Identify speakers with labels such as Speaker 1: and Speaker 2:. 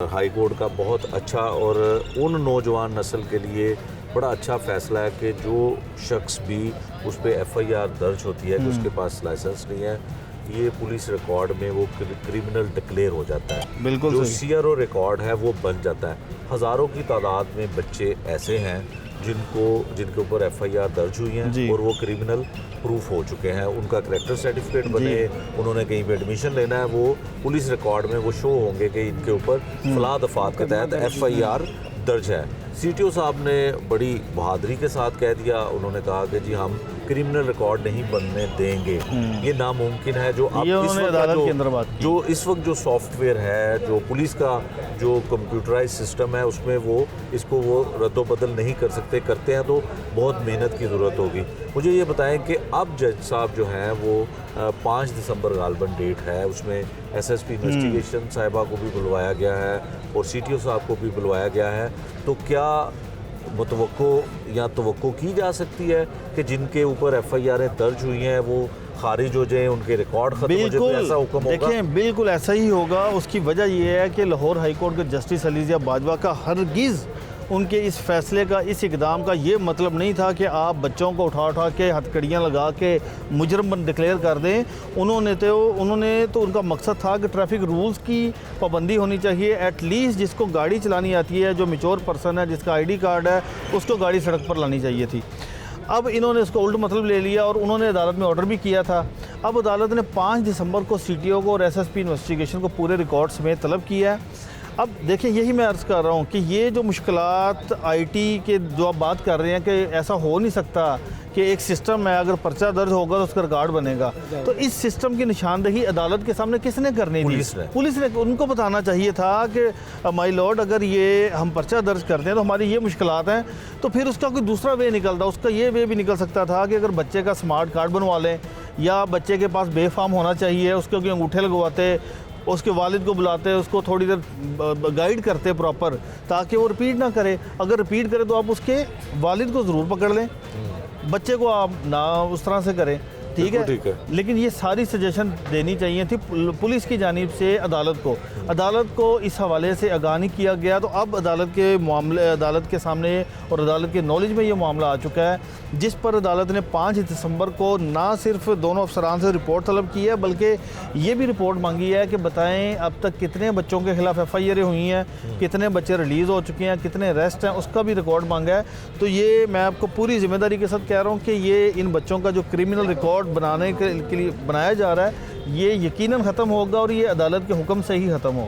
Speaker 1: High court का बहुत अच्छा और उन नौजवान नस्ल के लिए बड़ा अच्छा फ़ैसला है कि जो शख्स भी उस पर एफआईआर दर्ज होती है कि उसके पास लाइसेंस नहीं है, ये पुलिस रिकॉर्ड में वो क्रिमिनल डिक्लेयर हो जाता है।
Speaker 2: बिल्कुल
Speaker 1: जो
Speaker 2: सही।
Speaker 1: सीआरओ रिकॉर्ड है वो बन जाता है। हज़ारों की तादाद में बच्चे ऐसे हैं जिनके ऊपर एफआईआर दर्ज हुई
Speaker 2: जी।
Speaker 1: हैं और वो क्रिमिनल प्रूफ हो चुके हैं। उनका करेक्टर सर्टिफिकेट बने, उन्होंने कहीं पे एडमिशन लेना है, वो पुलिस रिकॉर्ड में वो शो होंगे कि इनके ऊपर फला दफात के तहत एफआईआर दर्ज है। सीटीओ साहब ने बड़ी बहादुरी के साथ कह दिया, उन्होंने कहा कि जी हम क्रिमिनल रिकॉर्ड नहीं बनने देंगे, ये नामुमकिन है। जो अब इस वक्त
Speaker 2: अदालत के अंदर बात की।
Speaker 1: जो इस वक्त जो सॉफ्टवेयर है, जो पुलिस का जो कंप्यूटराइज सिस्टम है, उसमें वो इसको वो रद्दोबदल नहीं कर सकते, करते हैं तो बहुत मेहनत की ज़रूरत होगी। मुझे ये बताएं कि अब जज साहब जो हैं वो 5 दिसंबर गालबन डेट है, उसमें एसएसपी इन्वेस्टिगेशन साहिबा को भी बुलवाया गया है और सीटीओ साहब को भी बुलवाया गया है। तो क्या मुतवक्को या तवक्को की जा सकती है कि जिनके ऊपर एफआईआरें दर्ज हुई हैं वो खारिज हो जाएं, उनके रिकॉर्ड खत्म हो जाए, तो ऐसा हुक्म होगा?
Speaker 2: देखें, बिल्कुल ऐसा ही होगा। उसकी वजह यह है कि लाहौर हाई कोर्ट के जस्टिस अलीज़िया बाजवा का हरगिज़ उनके इस फैसले का, इस इकदाम का ये मतलब नहीं था कि आप बच्चों को उठा के हथकड़ियाँ लगा के मुजरम डिक्लेयर कर दें। उन्होंने तो उनका मकसद था कि ट्रैफिक रूल्स की पाबंदी होनी चाहिए। एटलीस्ट जिसको गाड़ी चलानी आती है, जो मैच्योर पर्सन है, जिसका आईडी कार्ड है, उसको गाड़ी सड़क पर लानी चाहिए थी। अब इन्होंने इसको उल्ट मतलब ले लिया और उन्होंने अदालत में ऑर्डर भी किया था। अब अदालत ने 5 दिसंबर को सीटीओ को और एसएसपी इन्वेस्टिगेशन को पूरे रिकॉर्ड समेत तलब किया है। अब देखिए, यही मैं अर्ज़ कर रहा हूँ कि ये जो मुश्किलात आईटी के जो आप बात कर रहे हैं कि ऐसा हो नहीं सकता कि एक सिस्टम है, अगर पर्चा दर्ज होगा तो उसका रिकॉर्ड बनेगा, तो इस सिस्टम की निशानदेही अदालत के सामने किसने करनी थी? पुलिस ने। उनको बताना चाहिए था कि माय लॉर्ड, अगर ये हम पर्चा दर्ज करते हैं तो हमारी ये मुश्किलात हैं। तो फिर उसका कोई दूसरा वे निकलता, उसका ये वे भी निकल सकता था कि अगर बच्चे का स्मार्ट कार्ड बनवा लें या बच्चे के पास बेफाम होना चाहिए, उसके कोई अंगूठे लगवाते, उसके वालिद को बुलाते, उसको थोड़ी देर गाइड करते प्रॉपर, ताकि वो रिपीट ना करे। अगर रिपीट करे तो आप उसके वालिद को ज़रूर पकड़ लें, बच्चे को आप ना उस तरह से करें। ठीक है। लेकिन ये सारी सजेशन देनी चाहिए थी पुलिस की जानिब से अदालत को इस हवाले से आगाह नहीं किया गया। तो अब अदालत के सामने और अदालत के नॉलेज में ये मामला आ चुका है, जिस पर अदालत ने 5 दिसंबर को ना सिर्फ दोनों अफसरान से रिपोर्ट तलब की है, बल्कि ये भी रिपोर्ट मांगी है कि बताएं अब तक कितने बच्चों के खिलाफ एफआईआर हुई हैं, कितने बच्चे रिलीज़ हो चुके हैं, कितने अरेस्ट हैं, उसका भी रिकॉर्ड मांगा है। तो ये मैं आपको पूरी जिम्मेदारी के साथ कह रहा हूँ कि ये इन बच्चों का जो क्रिमिनल रिकॉर्ड बनाने के लिए बनाया जा रहा है, ये यकीनन ख़त्म होगा और ये अदालत के हुक्म से ही ख़त्म होगा।